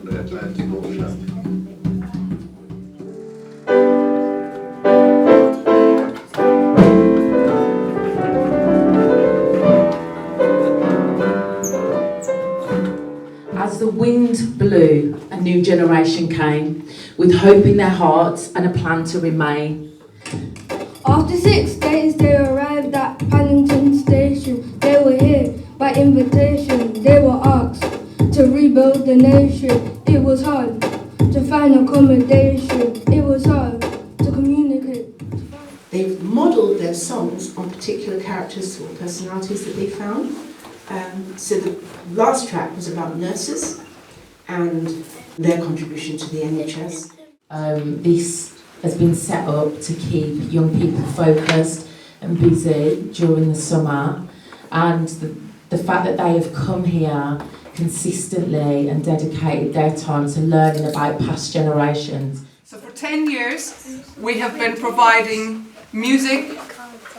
the Atlantic Ocean. As the wind blew, a new generation came, with hope in their hearts and a plan to remain. After 6 days they arrived at Paddington Station. They were here by invitation. They were asked to rebuild the nation. It was hard to find accommodation. It was hard to communicate. They've modelled their songs on particular characters or personalities that they found. So the last track was about nurses and their contribution to the NHS. This has been set up to keep young people focused and busy during the summer, and the fact that they have come here consistently and dedicated their time to learning about past generations. So for 10 years we have been providing music,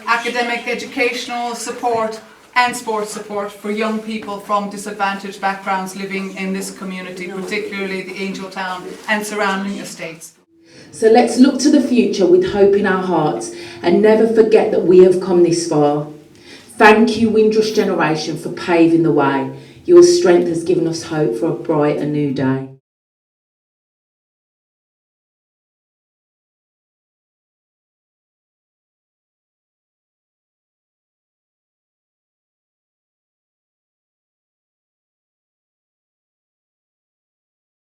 academic, educational support and sports support for young people from disadvantaged backgrounds living in this community, particularly the Angel Town and surrounding estates. So let's look to the future with hope in our hearts and never forget that we have come this far. Thank you, Windrush generation, for paving the way. Your strength has given us hope for a bright and new day.